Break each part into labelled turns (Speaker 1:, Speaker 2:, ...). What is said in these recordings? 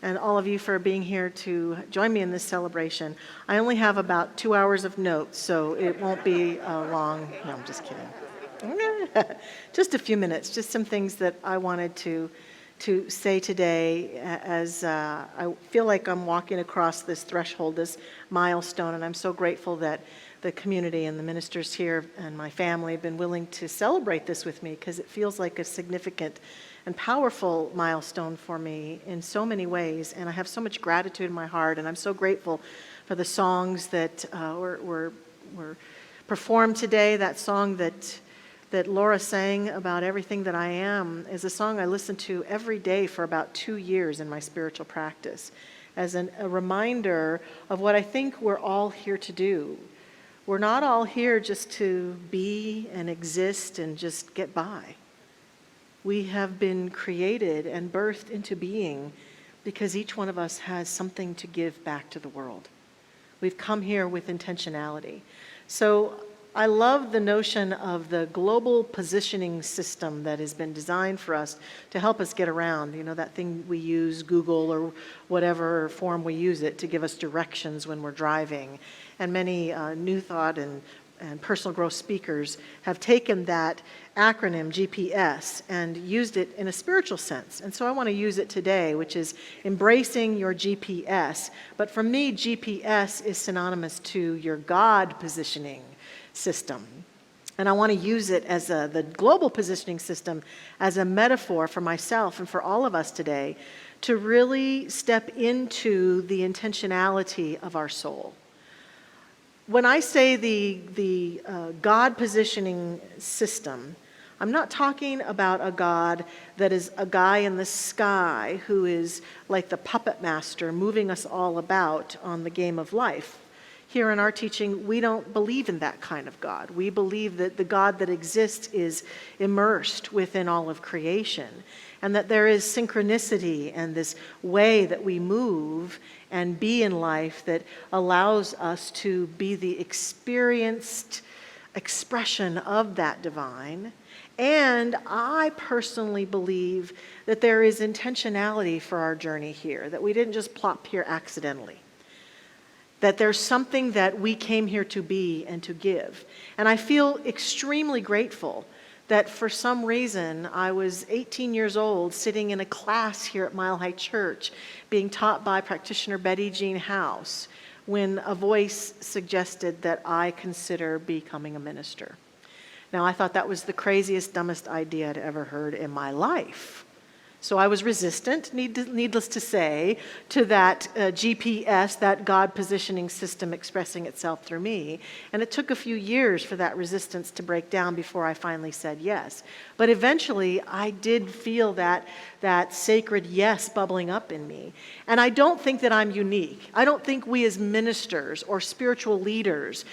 Speaker 1: and all of you for being here to join me in this celebration. I only have about 2 hours of notes, so it won't be long. No, I'm just kidding. Just a few minutes, just some things that I wanted to say today as I feel like I'm walking across this threshold, this milestone, and I'm so grateful that the community and the ministers here and my family have been willing to celebrate this with me, because it feels like a significant and powerful milestone for me in so many ways, and I have so much gratitude in my heart, and I'm so grateful for the songs that were performed today. That song that Laura sang about everything that I am is a song I listen to every day for about 2 years in my spiritual practice as a reminder of what I think we're all here to do. We're not all here just to be and exist and just get by. We have been created and birthed into being because each one of us has something to give back to the world. We've come here with intentionality. So I love the notion of the global positioning system that has been designed for us to help us get around. You know, that thing we use, Google or whatever form we use it, to give us directions when we're driving. And many New Thought and personal growth speakers have taken that acronym GPS and used it in a spiritual sense. And so I want to use it today, which is embracing your GPS. But for me, GPS is synonymous to your God positioning system. And I want to use it as the global positioning system as a metaphor for myself and for all of us today to really step into the intentionality of our soul. When I say the God positioning system, I'm not talking about a God that is a guy in the sky who is like the puppet master moving us all about on the game of life. Here in our teaching, we don't believe in that kind of God. We believe that the God that exists is immersed within all of creation, and that there is synchronicity and this way that we move and be in life that allows us to be the experienced expression of that divine. And I personally believe that there is intentionality for our journey here, that we didn't just plop here accidentally. That there's something that we came here to be and to give. And I feel extremely grateful that for some reason I was 18 years old sitting in a class here at Mile High Church being taught by practitioner Betty Jean House when a voice suggested that I consider becoming a minister. Now, I thought that was the craziest, dumbest idea I'd ever heard in my life. So I was resistant, needless to say, to that GPS, that God positioning system expressing itself through me. And it took a few years for that resistance to break down before I finally said yes. But eventually, I did feel that sacred yes bubbling up in me. And I don't think that I'm unique. I don't think we as ministers or spiritual leaders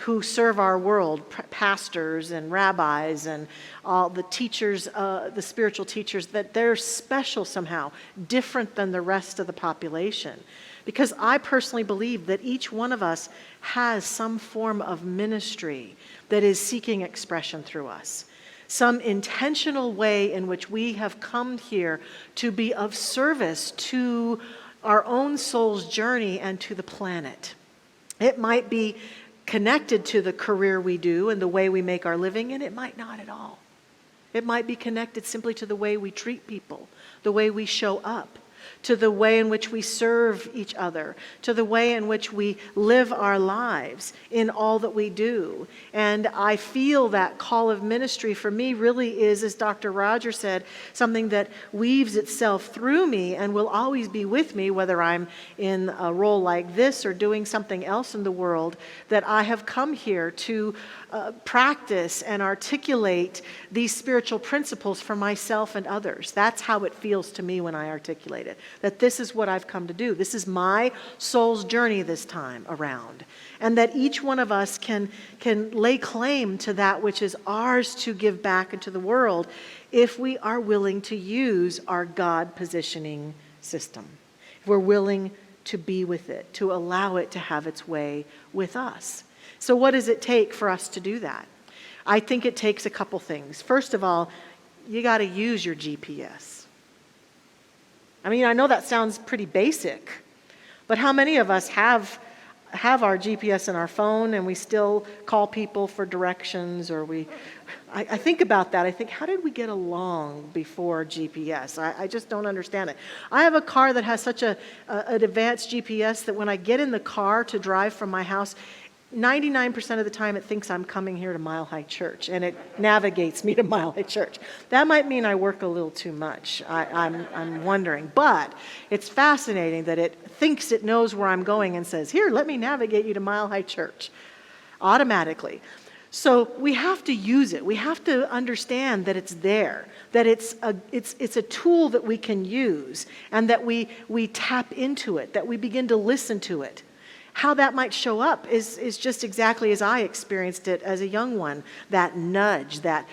Speaker 1: who serve our world, pastors and rabbis and all the teachers, the spiritual teachers, that they're special somehow, different than the rest of the population. Because I personally believe that each one of us has some form of ministry that is seeking expression through us. Some intentional way in which we have come here to be of service to our own soul's journey and to the planet. It might be connected to the career we do and the way we make our living, and it might not at all. It might be connected simply to the way we treat people, the way we show up, to the way in which we serve each other, to the way in which we live our lives in all that we do. And I feel that call of ministry for me really is, as Dr. Roger said, something that weaves itself through me and will always be with me, whether I'm in a role like this or doing something else in the world, that I have come here to practice and articulate these spiritual principles for myself and others. That's how it feels to me when I articulate it, that this is what I've come to do. This is my soul's journey this time around. And that each one of us can lay claim to that which is ours to give back into the world if we are willing to use our God positioning system. If we're willing to be with it, to allow it to have its way with us. So what does it take for us to do that? I think it takes a couple things. First of all, you got to use your GPS. I mean, I know that sounds pretty basic, but how many of us have our GPS in our phone and we still call people for directions, or I think about that. I think, how did we get along before GPS? I just don't understand it. I have a car that has such an advanced GPS that when I get in the car to drive from my house, 99% of the time it thinks I'm coming here to Mile High Church, and it navigates me to Mile High Church. That might mean I work a little too much. I'm wondering. But it's fascinating that it thinks it knows where I'm going and says, here, let me navigate you to Mile High Church automatically. So we have to use it. We have to understand that it's there, that it's a tool that we can use, and that we tap into it, that we begin to listen to it. How that might show up is just exactly as I experienced it as a young one. That nudge, that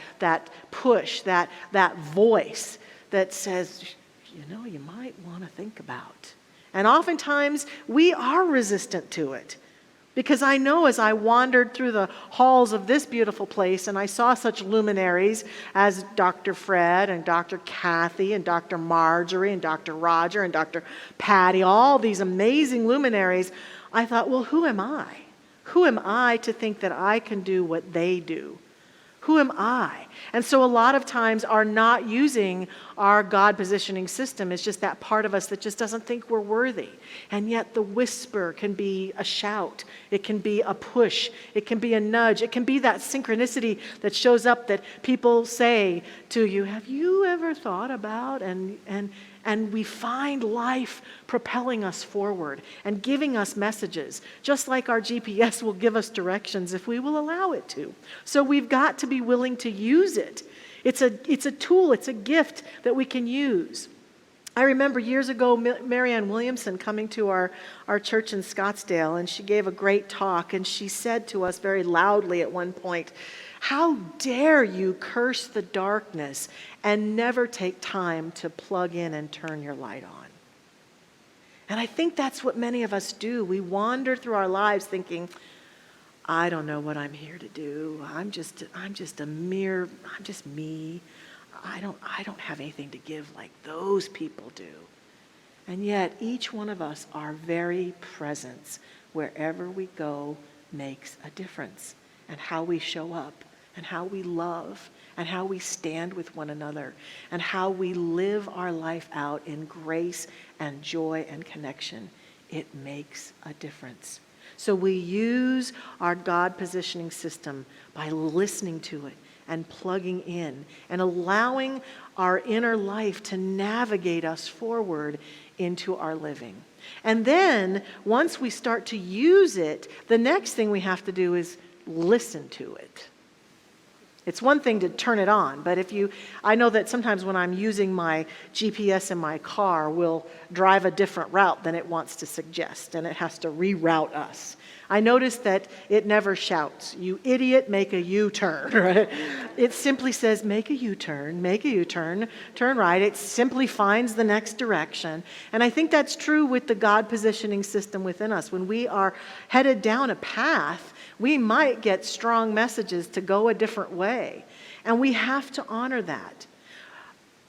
Speaker 1: push, that voice that says, you might want to think about. And oftentimes we are resistant to it. Because I know as I wandered through the halls of this beautiful place and I saw such luminaries as Dr. Fred and Dr. Kathy and Dr. Marjorie and Dr. Roger and Dr. Patty, all these amazing luminaries, I thought, well, who am I? Who am I to think that I can do what they do? Who am I? And so a lot of times our not using our God positioning system is just that part of us that just doesn't think we're worthy. And yet the whisper can be a shout. It can be a push. It can be a nudge. It can be that synchronicity that shows up that people say to you, have you ever thought about? And we find life propelling us forward and giving us messages, just like our GPS will give us directions if we will allow it to. So we've got to be willing to use it. It's a tool, it's a gift that we can use. I remember years ago, Marianne Williamson coming to our church in Scottsdale, and she gave a great talk, and she said to us very loudly at one point, how dare you curse the darkness and never take time to plug in and turn your light on? And I think that's what many of us do. We wander through our lives thinking, I don't know what I'm here to do. I'm just me. I don't have anything to give like those people do. And yet each one of us, our very presence, wherever we go, makes a difference. And how we show up, and how we love, and how we stand with one another, and how we live our life out in grace and joy and connection. It makes a difference. So we use our God positioning system by listening to it and plugging in and allowing our inner life to navigate us forward into our living. And then once we start to use it, the next thing we have to do is listen to it. It's one thing to turn it on, but I know that sometimes when I'm using my GPS in my car, we'll drive a different route than it wants to suggest, and it has to reroute us. I notice that it never shouts, you idiot, make a U-turn. Right? It simply says, make a U-turn, turn right. It simply finds the next direction. And I think that's true with the God positioning system within us. When we are headed down a path, we might get strong messages to go a different way. And we have to honor that.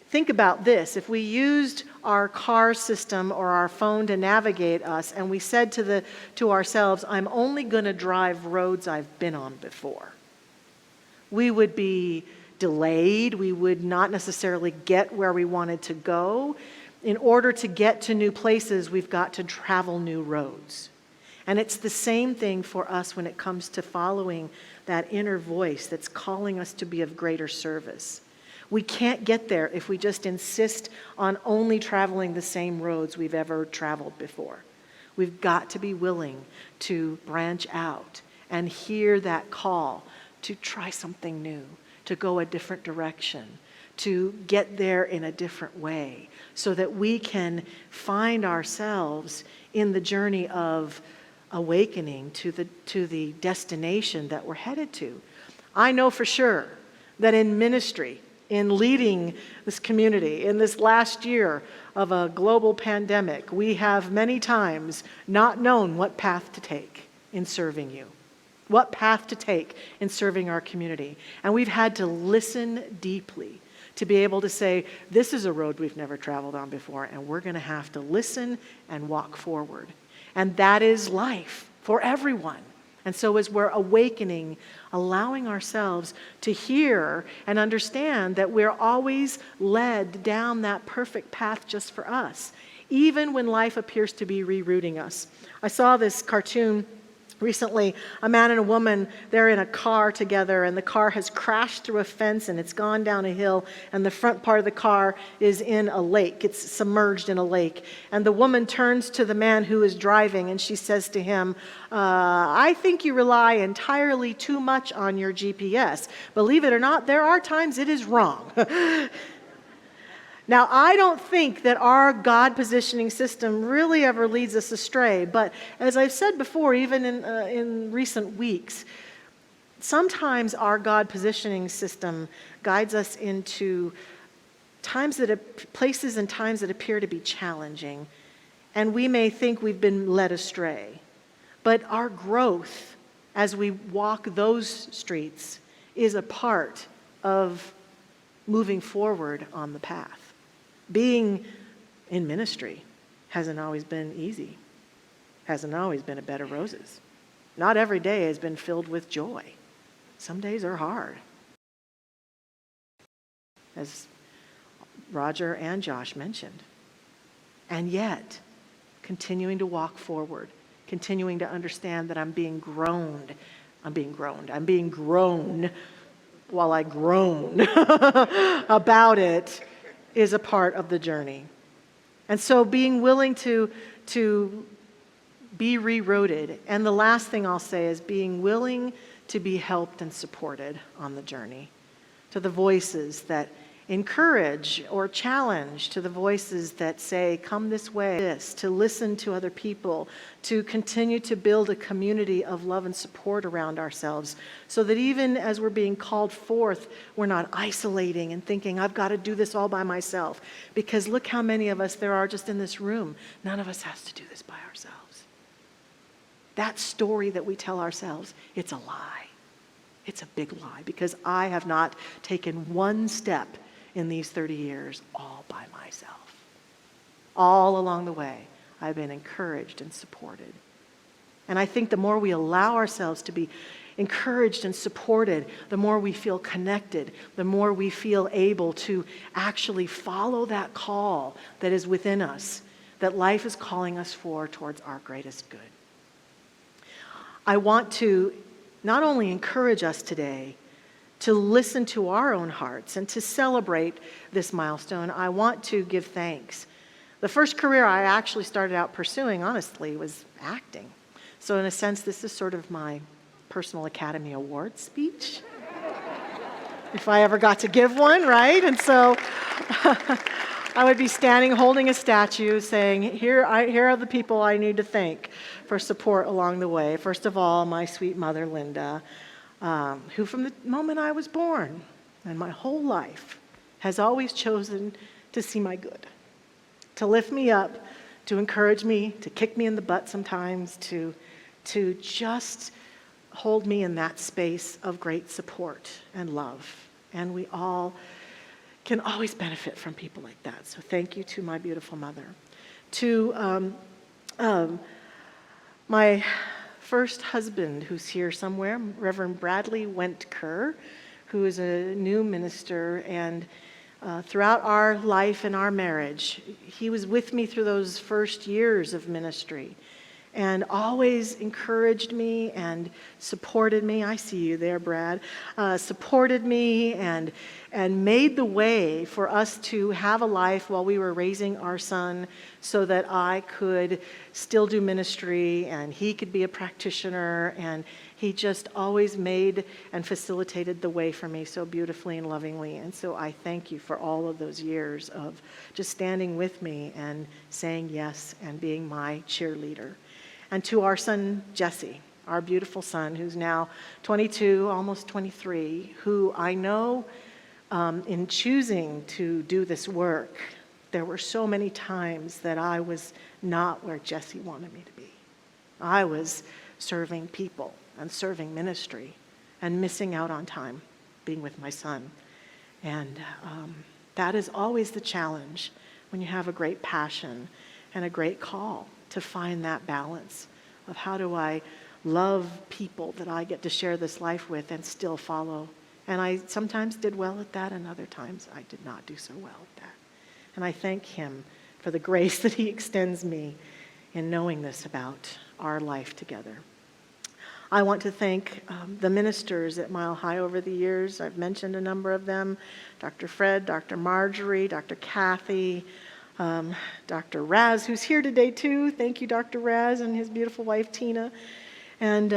Speaker 1: Think about this. If we used our car system or our phone to navigate us and we said to ourselves, I'm only going to drive roads I've been on before, we would be delayed. We would not necessarily get where we wanted to go. In order to get to new places, we've got to travel new roads. And it's the same thing for us when it comes to following that inner voice that's calling us to be of greater service. We can't get there if we just insist on only traveling the same roads we've ever traveled before. We've got to be willing to branch out and hear that call to try something new, to go a different direction, to get there in a different way, so that we can find ourselves in the journey of awakening to the destination that we're headed to. I know for sure that in ministry, in leading this community, in this last year of a global pandemic, we have many times not known what path to take in serving you, what path to take in serving our community. And we've had to listen deeply to be able to say, this is a road we've never traveled on before, and we're going to have to listen and walk forward. And that is life for everyone. And so as we're awakening, allowing ourselves to hear and understand that we're always led down that perfect path just for us, even when life appears to be rerouting us. I saw this cartoon recently, a man and a woman, they're in a car together, and the car has crashed through a fence and it's gone down a hill, and the front part of the car is in a lake. It's submerged in a lake. And the woman turns to the man who is driving and she says to him, I think you rely entirely too much on your GPS. Believe it or not, there are times it is wrong. Now, I don't think that our God positioning system really ever leads us astray, but as I've said before, even in recent weeks, sometimes our God positioning system guides us into places and times that appear to be challenging, and we may think we've been led astray. But our growth as we walk those streets is a part of moving forward on the path. Being in ministry hasn't always been easy, hasn't always been a bed of roses. Not every day has been filled with joy. Some days are hard. As Roger and Josh mentioned. And yet, continuing to walk forward, continuing to understand that I'm being grown while I groan about it is a part of the journey. And so being willing to be rerouted. And the last thing I'll say is being willing to be helped and supported on the journey. To the voices that encourage or challenge, to the voices that say, come this way, to listen to other people, to continue to build a community of love and support around ourselves, so that even as we're being called forth, we're not isolating and thinking, I've got to do this all by myself. Because look how many of us there are just in this room. None of us has to do this by ourselves. That story that we tell ourselves, it's a lie. It's a big lie, because I have not taken one step in these 30 years all by myself. All along the way, I've been encouraged and supported. And I think the more we allow ourselves to be encouraged and supported, the more we feel connected, the more we feel able to actually follow that call that is within us, that life is calling us towards our greatest good. I want to not only encourage us today to listen to our own hearts and to celebrate this milestone, I want to give thanks. The first career I actually started out pursuing, honestly, was acting. So in a sense, this is sort of my personal Academy Award speech, if I ever got to give one, right? And so I would be standing holding a statue saying, here are the people I need to thank for support along the way. First of all, my sweet mother, Linda, who from the moment I was born and my whole life has always chosen to see my good, to lift me up, to encourage me, to kick me in the butt sometimes, to just hold me in that space of great support and love. And we all can always benefit from people like that. So thank you to my beautiful mother. To my first husband, who's here somewhere, Reverend Bradley Wentker, who is a new minister, and throughout our life and our marriage, he was with me through those first years of ministry and always encouraged me and supported me. I see you there, Brad. Supported me and made the way for us to have a life while we were raising our son, so that I could still do ministry and he could be a practitioner, and he just always made and facilitated the way for me so beautifully and lovingly. And so I thank you for all of those years of just standing with me and saying yes and being my cheerleader. And to our son, Jesse, our beautiful son, who's now 22, almost 23, who I know in choosing to do this work, there were so many times that I was not where Jesse wanted me to be. I was serving people and serving ministry and missing out on time being with my son. And that is always the challenge when you have a great passion and a great call, to find that balance of how do I love people that I get to share this life with and still follow. And I sometimes did well at that, and other times I did not do so well at that. And I thank him for the grace that he extends me in knowing this about our life together. I want to thank the ministers at Mile High over the years. I've mentioned a number of them: Dr. Fred, Dr. Marjorie, Dr. Kathy, Dr. Raz, who's here today too. Thank you, Dr. Raz, and his beautiful wife, Tina. And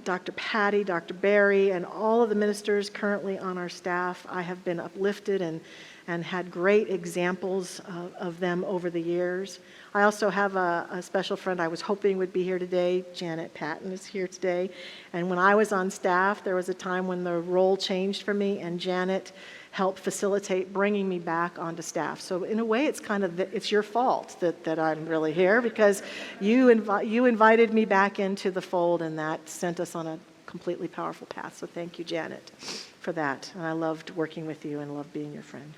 Speaker 1: Dr. Patty, Dr. Barry, and all of the ministers currently on our staff. I have been uplifted and had great examples of them over the years. I also have a special friend I was hoping would be here today. Janet Patton is here today. And when I was on staff, there was a time when the role changed for me, and Janet helped facilitate bringing me back onto staff. So in a way, it's your fault that I'm really here, because you invited me back into the fold, and that sent us on a completely powerful path. So thank you, Janet, for that. And I loved working with you and loved being your friend.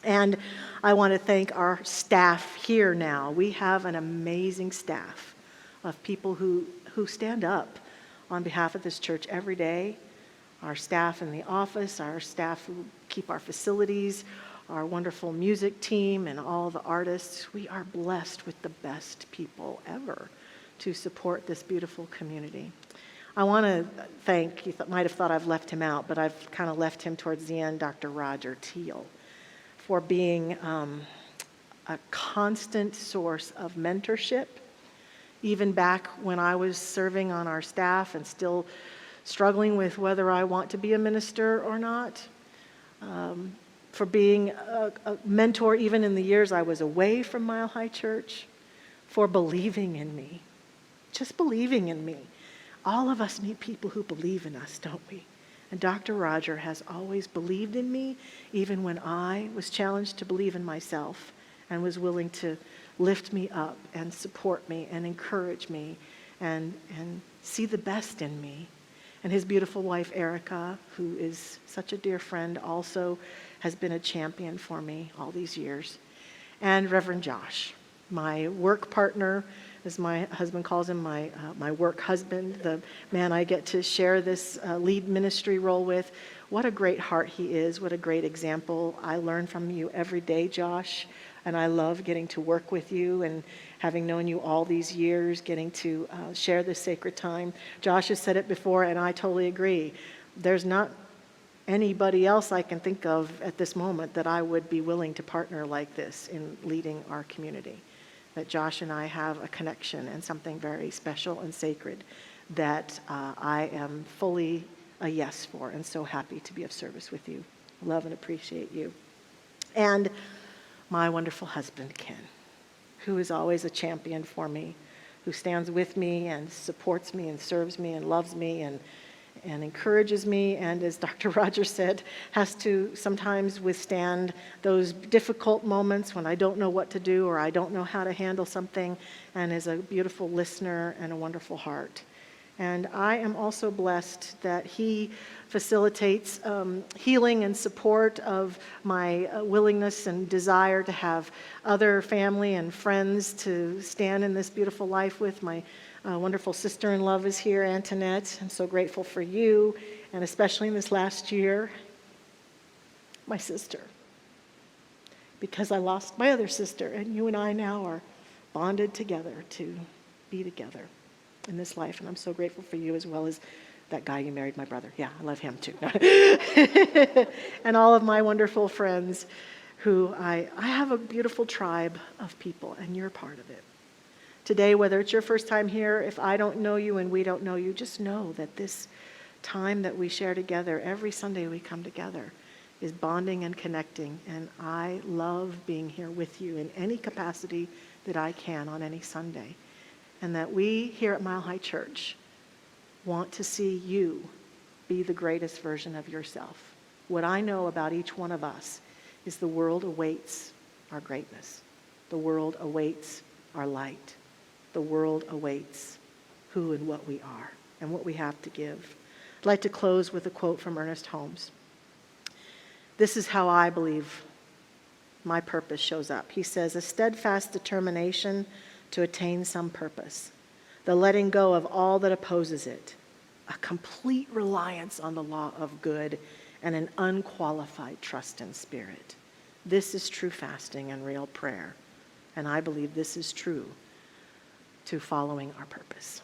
Speaker 1: And I want to thank our staff here now. We have an amazing staff of people who stand up on behalf of this church every day. Our staff in the office, our staff who keep our facilities, our wonderful music team, and all the artists. We are blessed with the best people ever to support this beautiful community. I want to thank, you might have thought I've left him out, but I've kind of left him towards the end, Dr. Roger Teal, for being a constant source of mentorship, even back when I was serving on our staff and still struggling with whether I want to be a minister or not, for being a mentor even in the years I was away from Mile High Church, for believing in me, just believing in me. All of us need people who believe in us, don't we? And Dr. Roger has always believed in me, even when I was challenged to believe in myself, and was willing to lift me up and support me and encourage me and see the best in me. And his beautiful wife, Erica, who is such a dear friend, also has been a champion for me all these years. And Reverend Josh, my work partner, as my husband calls him, my work husband, the man I get to share this lead ministry role with. What a great heart he is. What a great example. I learn from you every day, Josh, and I love getting to work with you and having known you all these years, getting to share this sacred time. Josh has said it before, and I totally agree. There's not anybody else I can think of at this moment that I would be willing to partner like this in leading our community. That Josh and I have a connection and something very special and sacred that I am fully a yes for, and so happy to be of service with you. Love and appreciate you. And my wonderful husband, Ken, who is always a champion for me, who stands with me and supports me and serves me and loves me and encourages me, and as Dr. Rogers said, has to sometimes withstand those difficult moments when I don't know what to do or I don't know how to handle something, and is a beautiful listener and a wonderful heart. And I am also blessed that he facilitates healing and support of my willingness and desire to have other family and friends to stand in this beautiful life with. My wonderful sister-in-law is here, Antoinette. I'm so grateful for you, and especially in this last year, my sister, because I lost my other sister, and you and I now are bonded together to be together in this life, and I'm so grateful for you, as well as that guy you married, my brother. Yeah, I love him too. And all of my wonderful friends who I have a beautiful tribe of people, and you're part of it. Today, whether it's your first time here, if I don't know you and we don't know you, just know that this time that we share together, every Sunday we come together, is bonding and connecting, and I love being here with you in any capacity that I can on any Sunday. And that we here at Mile High Church want to see you be the greatest version of yourself. What I know about each one of us is the world awaits our greatness. The world awaits our light. The world awaits who and what we are and what we have to give. I'd like to close with a quote from Ernest Holmes. This is how I believe my purpose shows up. He says, a steadfast determination to attain some purpose, the letting go of all that opposes it, a complete reliance on the law of good, and an unqualified trust in spirit. This is true fasting and real prayer. And I believe this is true to following our purpose.